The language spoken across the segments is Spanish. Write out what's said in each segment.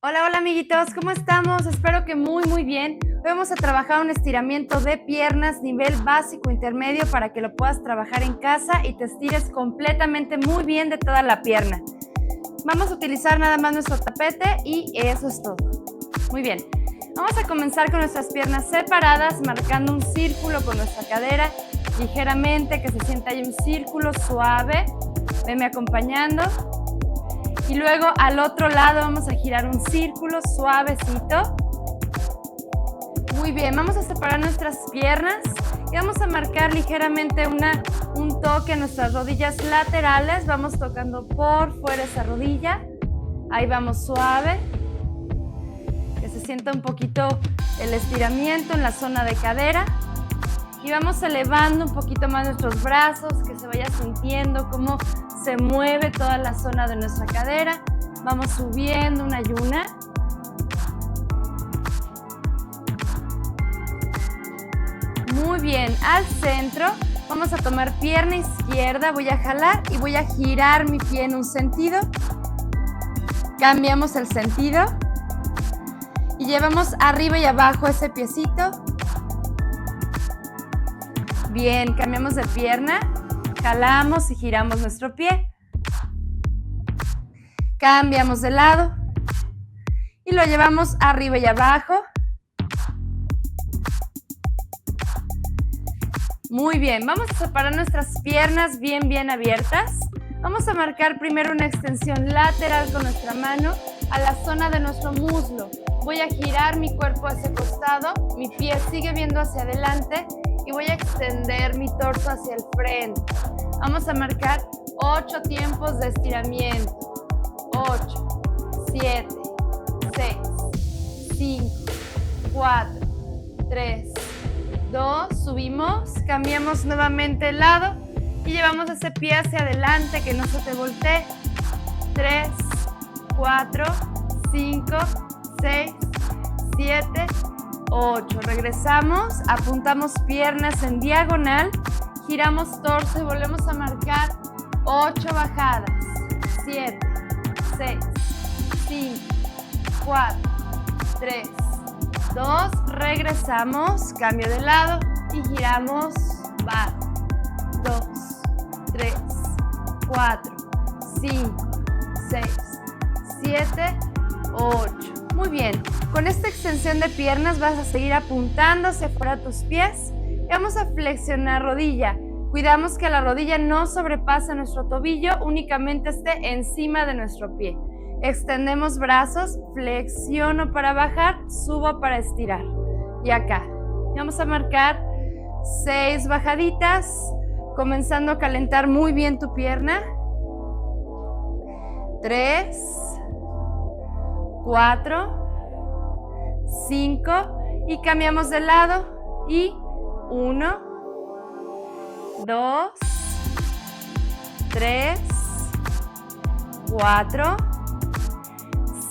Hola, hola amiguitos, ¿cómo estamos? Espero que muy bien. Hoy vamos a trabajar un estiramiento de piernas nivel básico intermedio para que lo puedas trabajar en casa y te estires completamente muy bien de toda la pierna. Vamos a utilizar nada más nuestro tapete y eso es todo. Muy bien. Vamos a comenzar con nuestras piernas separadas, marcando un círculo con nuestra cadera ligeramente, que se sienta ahí un círculo suave. Venme acompañando. Y luego al otro lado vamos a girar un círculo suavecito. Muy bien, vamos a separar nuestras piernas y vamos a marcar ligeramente un toque en nuestras rodillas laterales. Vamos tocando por fuera esa rodilla. Ahí vamos suave. Que se sienta un poquito el estiramiento en la zona de cadera. Y vamos elevando un poquito más nuestros brazos, que se vaya sintiendo cómo se mueve toda la zona de nuestra cadera. Vamos subiendo una y una. Muy bien, al centro vamos a tomar pierna izquierda, voy a jalar y voy a girar mi pie en un sentido. Cambiamos el sentido y llevamos arriba y abajo ese piecito. Bien, cambiamos de pierna, jalamos y giramos nuestro pie. Cambiamos de lado y lo llevamos arriba y abajo. Muy bien, vamos a separar nuestras piernas bien abiertas. Vamos a marcar primero una extensión lateral con nuestra mano a la zona de nuestro muslo. Voy a girar mi cuerpo hacia el costado, mi pie sigue viendo hacia adelante y voy a extender mi torso hacia el frente. Vamos a marcar 8 tiempos de estiramiento. 8, 7, 6, 5, 4, 3, 2, subimos, cambiamos nuevamente el lado y llevamos ese pie hacia adelante, que no se te voltee. 3, 4, 5, 6, 7, 8. Regresamos, apuntamos piernas en diagonal, giramos torso y volvemos a marcar 8 bajadas. 7, 6, 5, 4, 3, 2, regresamos, cambio de lado y giramos, va, 2, 3, 4, 5, 6, 7, 8. Muy bien, con esta extensión de piernas vas a seguir apuntando hacia afuera tus pies y vamos a flexionar rodilla. Cuidamos que la rodilla no sobrepase nuestro tobillo, únicamente esté encima de nuestro pie. Extendemos brazos, flexiono para bajar, subo para estirar. Y acá. Vamos a marcar 6 bajaditas, comenzando a calentar muy bien tu pierna. 3, 4, 5 y cambiamos de lado. Y 1, 2, 3, 4,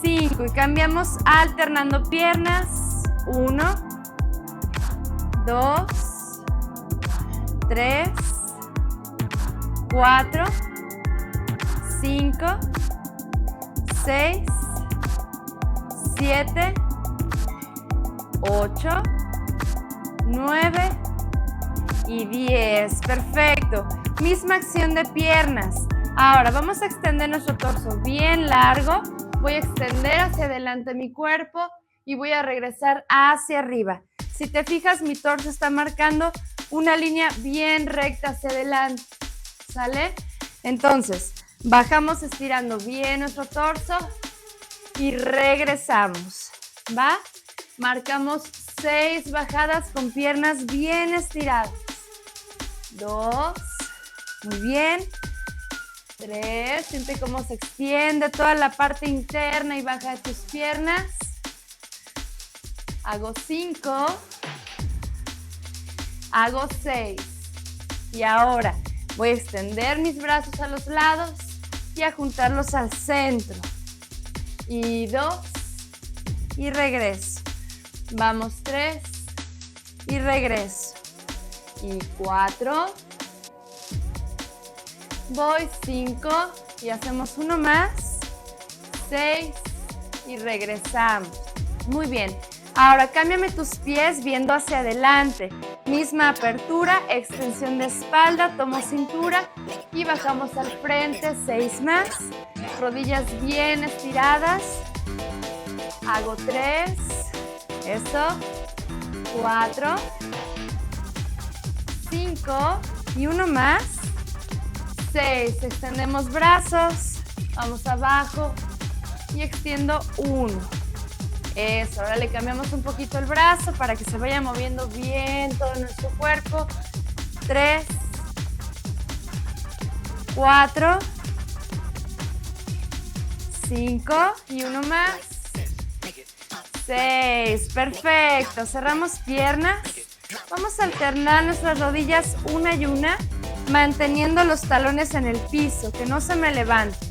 5 y cambiamos alternando piernas. 1, 2, 3, 4, 5, 6, 7, 8, 9 y 10. Perfecto. Misma acción de piernas. Ahora vamos a extender nuestro torso bien largo. Voy a extender hacia adelante mi cuerpo y voy a regresar hacia arriba. Si te fijas, mi torso está marcando una línea bien recta hacia adelante. ¿Sale? Entonces, bajamos estirando bien nuestro torso y regresamos. ¿Va? Marcamos 6 bajadas con piernas bien estiradas. 2, muy bien. 3, siente cómo se extiende toda la parte interna y baja de tus piernas. Hago 5. Hago 6. Y ahora voy a extender mis brazos a los lados y a juntarlos al centro. Y 2. Y regreso. Vamos 3. Y regreso. Y 4. Voy 5 y hacemos uno más, 6 y regresamos. Muy bien. Ahora cámbiame tus pies viendo hacia adelante. Misma apertura, extensión de espalda, tomo cintura y bajamos al frente. 6 más. Rodillas bien estiradas. Hago 3. Eso. 4. 5. Y uno más. 6. Extendemos brazos. Vamos abajo. Y extiendo 1. Eso, ahora le cambiamos un poquito el brazo para que se vaya moviendo bien todo nuestro cuerpo. 3, 4, 5 y uno más. 6, perfecto. Cerramos piernas. Vamos a alternar nuestras rodillas una y una, manteniendo los talones en el piso, que no se me levanten.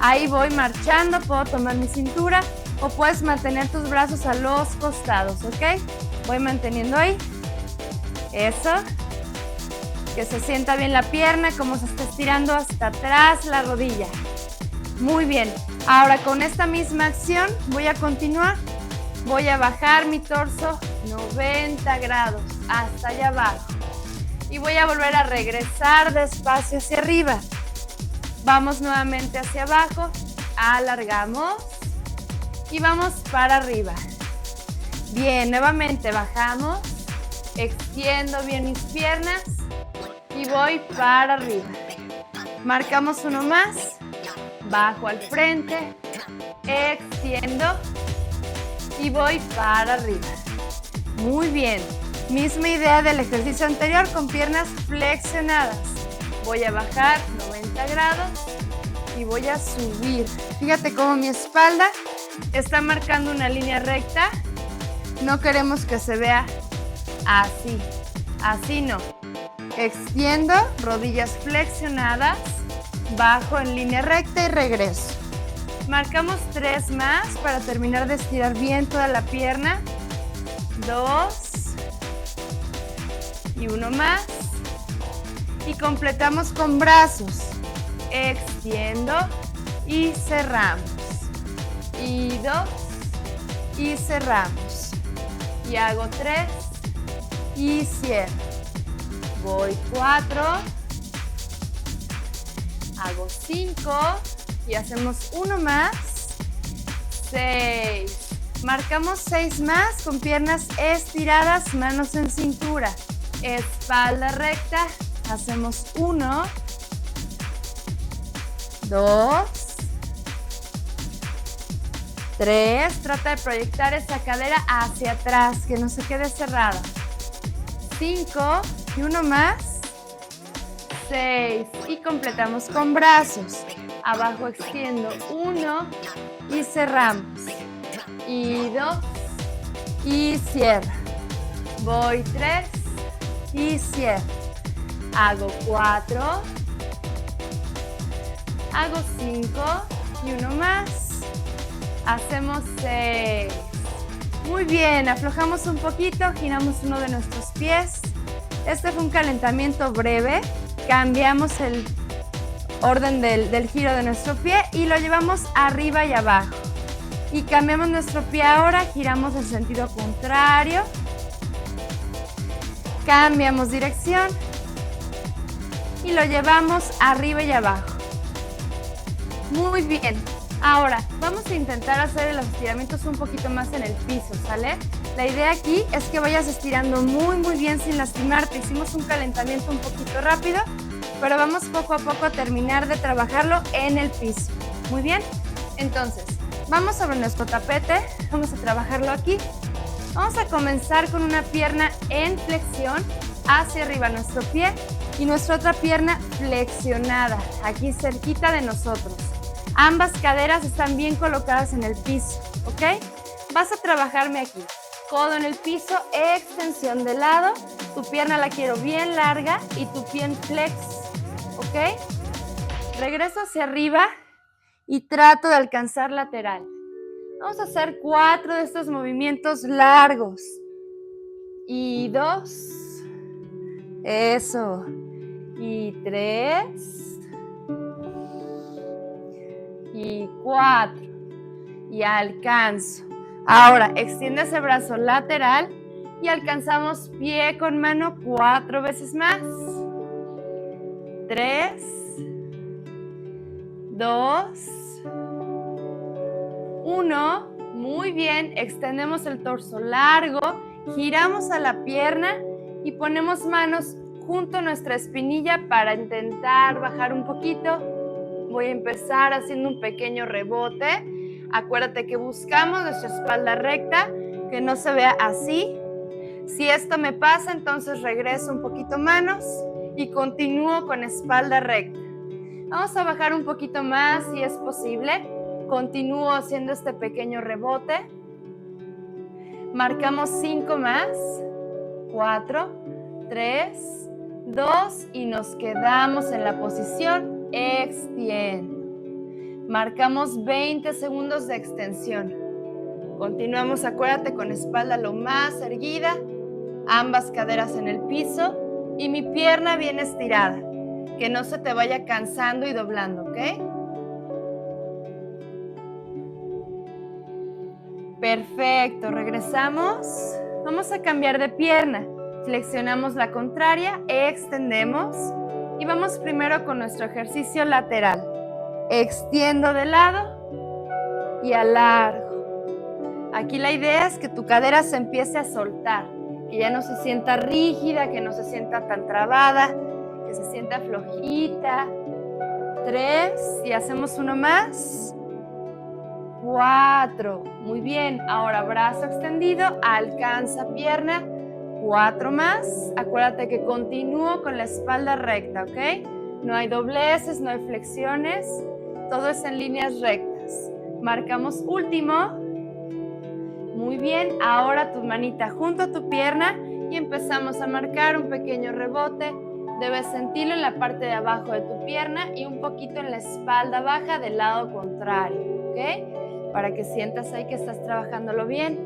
Ahí voy marchando, puedo tomar mi cintura o puedes mantener tus brazos a los costados, ¿ok? Voy manteniendo ahí. Eso. Que se sienta bien la pierna, como se está estirando hasta atrás la rodilla. Muy bien. Ahora con esta misma acción voy a continuar. Voy a bajar mi torso 90 grados hasta allá abajo. Y voy a volver a regresar despacio hacia arriba. Vamos nuevamente hacia abajo. Alargamos. Y vamos para arriba. Bien, nuevamente bajamos. Extiendo bien mis piernas. Y voy para arriba. Marcamos uno más. Bajo al frente. Extiendo. Y voy para arriba. Muy bien. Misma idea del ejercicio anterior con piernas flexionadas. Voy a bajar 90 grados. Y voy a subir. Fíjate cómo mi espalda está marcando una línea recta. No queremos que se vea así. Así no. Extiendo, rodillas flexionadas. Bajo en línea recta y regreso. Marcamos 3 más para terminar de estirar bien toda la pierna. 2. Y uno más. Y completamos con brazos. Extiendo y cerramos. Y 2 y cerramos. Y hago 3 y cierro. Voy 4. Hago 5 y hacemos uno más. 6. Marcamos 6 más con piernas estiradas, manos en cintura. Espalda recta. Hacemos 1. 2. 3, trata de proyectar esa cadera hacia atrás, que no se quede cerrada. 5 y uno más. 6 y completamos con brazos. Abajo extiendo 1 y cerramos. Y 2 y cierro. Voy 3 y cierro. Hago 4. Hago 5 y uno más. Hacemos 6. Muy bien, aflojamos un poquito, giramos uno de nuestros pies. Este fue un calentamiento breve. Cambiamos el orden del giro de nuestro pie y lo llevamos arriba y abajo. Y cambiamos nuestro pie ahora, giramos en sentido contrario. Cambiamos dirección y lo llevamos arriba y abajo. Muy bien. Ahora, vamos a intentar hacer los estiramientos un poquito más en el piso, ¿sale? La idea aquí es que vayas estirando muy bien sin lastimarte. Hicimos un calentamiento un poquito rápido, pero vamos poco a poco a terminar de trabajarlo en el piso. Muy bien. Entonces, vamos sobre nuestro tapete, vamos a trabajarlo aquí. Vamos a comenzar con una pierna en flexión hacia arriba nuestro pie y nuestra otra pierna flexionada, aquí cerquita de nosotros. Ambas caderas están bien colocadas en el piso, ¿ok? Vas a trabajarme aquí. Codo en el piso, extensión de lado. Tu pierna la quiero bien larga y tu pie en flex, ¿ok? Regreso hacia arriba y trato de alcanzar lateral. Vamos a hacer 4 de estos movimientos largos. Y 2. Eso. Y 3. Y 4. y alcanzo. Ahora, extiende ese brazo lateral y alcanzamos pie con mano 4 veces más. 3, 2, 1. Muy bien, extendemos el torso largo, giramos a la pierna y ponemos manos junto a nuestra espinilla para intentar bajar un poquito. Voy a empezar haciendo un pequeño rebote. Acuérdate que buscamos nuestra espalda recta, que no se vea así. Si esto me pasa, entonces regreso un poquito manos y continúo con espalda recta. Vamos a bajar un poquito más si es posible. Continúo haciendo este pequeño rebote. Marcamos 5 más. 4, 3, 2 y nos quedamos en la posición extiende. Marcamos 20 segundos de extensión. Continuamos, acuérdate, con espalda lo más erguida, ambas caderas en el piso y mi pierna bien estirada, que no se te vaya cansando y doblando, ¿ok? Perfecto, regresamos. Vamos a cambiar de pierna. Flexionamos la contraria, extendemos y vamos primero con nuestro ejercicio lateral. Extiendo de lado y alargo. Aquí la idea es que tu cadera se empiece a soltar, que ya no se sienta rígida, que no se sienta tan trabada, que se sienta flojita. 3 y hacemos uno más. 4, muy bien. Ahora brazo extendido, alcanza pierna. 4 más. Acuérdate que continúo con la espalda recta, ¿ok? No hay dobleces, no hay flexiones. Todo es en líneas rectas. Marcamos último. Muy bien. Ahora tu manita junto a tu pierna y empezamos a marcar un pequeño rebote. Debes sentirlo en la parte de abajo de tu pierna y un poquito en la espalda baja del lado contrario, ¿ok? Para que sientas ahí que estás trabajándolo bien.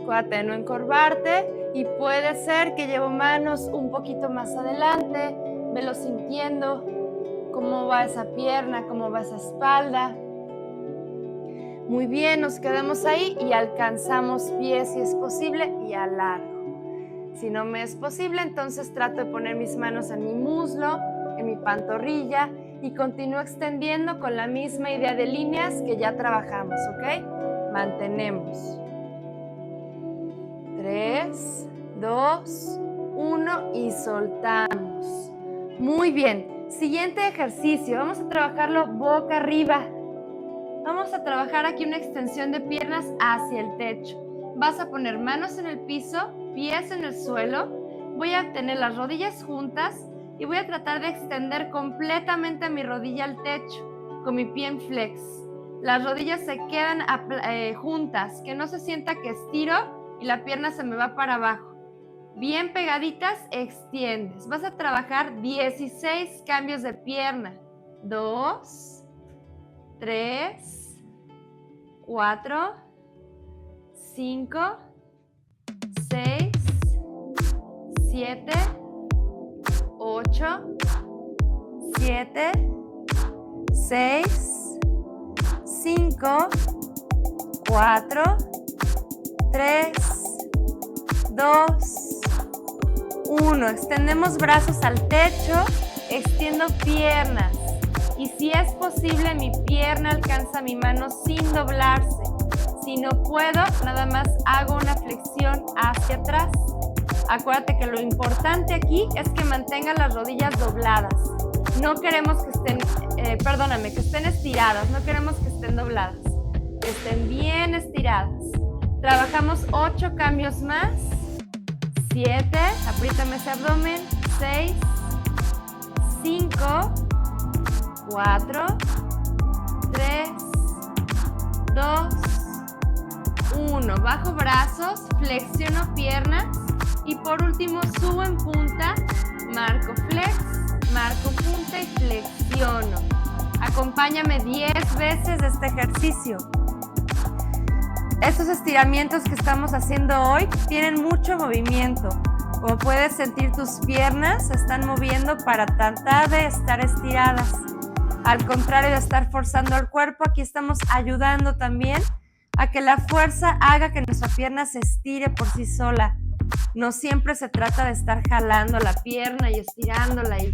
Acuérdate de no encorvarte y puede ser que llevo manos un poquito más adelante. Velo sintiendo cómo va esa pierna, cómo va esa espalda. Muy bien, nos quedamos ahí y alcanzamos pie si es posible y alargo. Si no me es posible, entonces trato de poner mis manos en mi muslo, en mi pantorrilla y continúo extendiendo con la misma idea de líneas que ya trabajamos, ¿ok? Mantenemos. 3, 2, 1 y soltamos. Muy bien. Siguiente ejercicio. Vamos a trabajarlo boca arriba. Vamos a trabajar aquí una extensión de piernas hacia el techo. Vas a poner manos en el piso, pies en el suelo. Voy a tener las rodillas juntas y voy a tratar de extender completamente mi rodilla al techo con mi pie en flex. Las rodillas se quedan juntas, que no se sienta que estiro y la pierna se me va para abajo. Bien pegaditas, extiendes. Vas a trabajar 16 cambios de pierna. 2, 3, 4, 5, 6, 7, 8, 7, 6, 5, 4, 3, 2, 1. Extendemos brazos al techo, extiendo piernas. Y si es posible, mi pierna alcanza mi mano sin doblarse. Si no puedo, nada más hago una flexión hacia atrás. Acuérdate que lo importante aquí es que mantengan las rodillas dobladas. No queremos que estén, que estén estiradas, no queremos que estén dobladas. Que estén bien estiradas. Trabajamos 8 cambios más. 7, apriétame ese abdomen. 6, 5, 4, 3, 2, 1. Bajo brazos, flexiono piernas y por último subo en punta, marco flex, marco punta y flexiono. Acompáñame 10 veces de este ejercicio. Estos estiramientos que estamos haciendo hoy tienen mucho movimiento. Como puedes sentir, tus piernas se están moviendo para tratar de estar estiradas. Al contrario de estar forzando el cuerpo, aquí estamos ayudando también a que la fuerza haga que nuestra pierna se estire por sí sola. No siempre se trata de estar jalando la pierna y estirándola y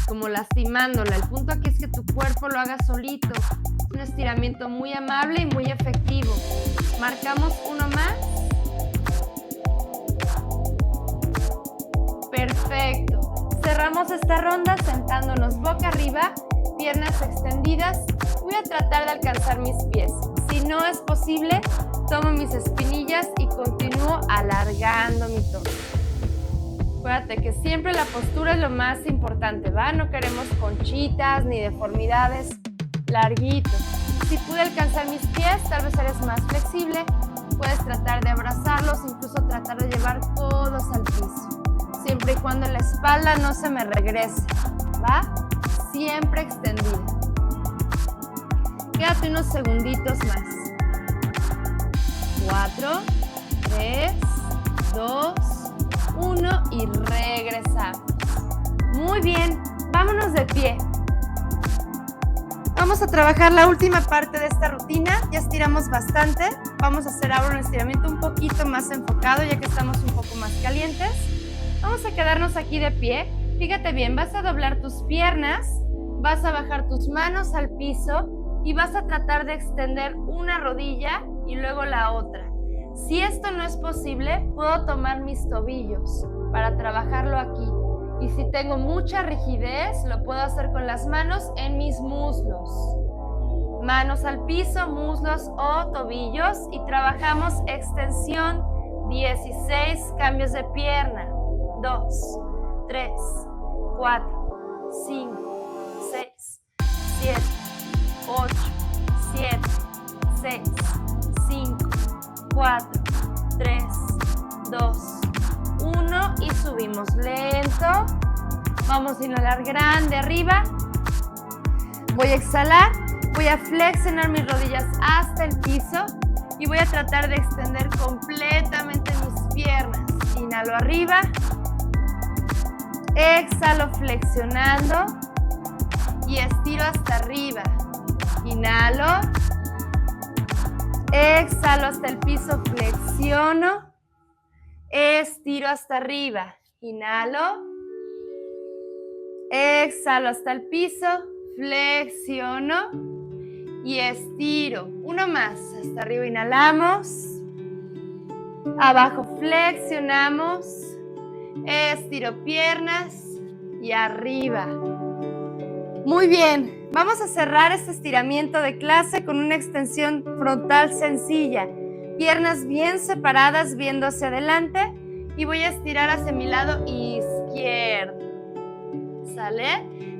como lastimándola. El punto aquí es que tu cuerpo lo haga solito. Es un estiramiento muy amable y muy efectivo. Marcamos uno más. Perfecto. Cerramos esta ronda sentándonos boca arriba, piernas extendidas. Voy a tratar de alcanzar mis pies. Si no es posible, tomo mis espinillas y continúo alargando mi torso. Acuérdate que siempre la postura es lo más importante, ¿va? No queremos conchitas ni deformidades, larguitos. Si pude alcanzar mis pies, tal vez eres más flexible. Puedes tratar de abrazarlos, incluso tratar de llevar codos al piso. Siempre y cuando la espalda no se me regrese, ¿va? Siempre extendida. Quédate unos segunditos más. 4, 3, 2, 1 y regresamos. Muy bien, vámonos de pie. Vamos a trabajar la última parte de esta rutina. Ya estiramos bastante. Vamos a hacer ahora un estiramiento un poquito más enfocado, ya que estamos un poco más calientes. Vamos a quedarnos aquí de pie. Fíjate bien, vas a doblar tus piernas, vas a bajar tus manos al piso y vas a tratar de extender una rodilla y luego la otra. Si esto no es posible, puedo tomar mis tobillos para trabajarlo aquí. Y si tengo mucha rigidez, lo puedo hacer con las manos en mis muslos. Manos al piso, muslos o tobillos y trabajamos extensión 16 cambios de pierna. 2, 3, 4, 5, 6, 7, 8, 7, 6, 5, 4, 3, 2, 1 y subimos lento. Vamos a inhalar grande arriba. Voy a exhalar. Voy a flexionar mis rodillas hasta el piso y voy a tratar de extender completamente mis piernas. Inhalo arriba. Exhalo flexionando y estiro hasta arriba. Inhalo. Exhalo hasta el piso, flexiono. Estiro hasta arriba. Inhalo. Exhalo hasta el piso, flexiono y estiro. Uno más. Hasta arriba inhalamos. Abajo flexionamos. Estiro piernas y arriba. Muy bien. Vamos a cerrar este estiramiento de clase con una extensión frontal sencilla. Piernas bien separadas, viendo hacia adelante. Y voy a estirar hacia mi lado izquierdo. ¿Sale?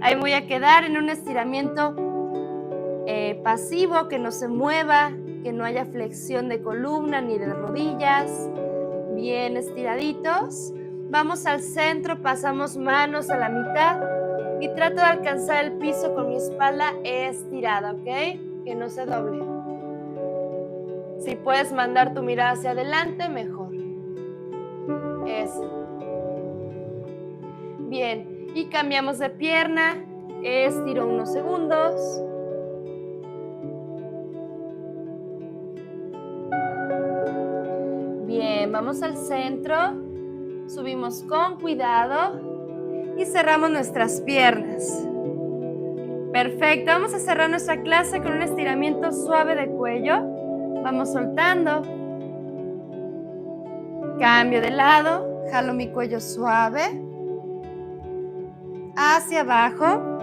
Ahí voy a quedar en un estiramiento pasivo, que no se mueva, que no haya flexión de columna ni de rodillas. Bien estiraditos. Vamos al centro, pasamos manos a la mitad y trato de alcanzar el piso con mi espalda estirada, ¿ok? Que no se doble. Si puedes mandar tu mirada hacia adelante, mejor. Eso. Bien, y cambiamos de pierna. Estiro unos segundos. Bien, vamos al centro. Subimos con cuidado y cerramos nuestras piernas. Perfecto, vamos a cerrar nuestra clase con un estiramiento suave de cuello. Vamos soltando. Cambio de lado, jalo mi cuello suave. Hacia abajo.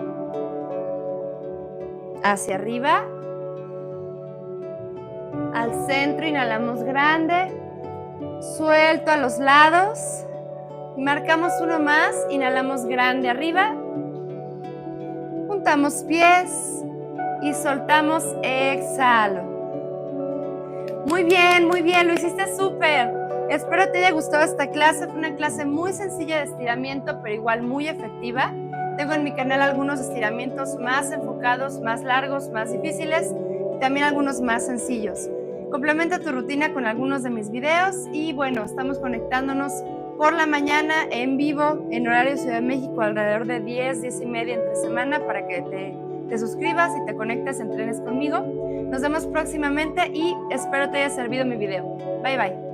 Hacia arriba. Al centro, inhalamos grande. Suelto a los lados. Marcamos uno más, inhalamos grande arriba. Juntamos pies y soltamos, exhalo. Muy bien, lo hiciste súper. Espero te haya gustado esta clase. Fue una clase muy sencilla de estiramiento, pero igual muy efectiva. Tengo en mi canal algunos estiramientos más enfocados, más largos, más difíciles, y también algunos más sencillos. Complementa tu rutina con algunos de mis videos y bueno, estamos conectándonos por la mañana en vivo en horario Ciudad de México alrededor de 10, 10 y media entre semana para que te te suscribas y te conectes, entrenes conmigo. Nos vemos próximamente y espero te haya servido mi video. Bye bye.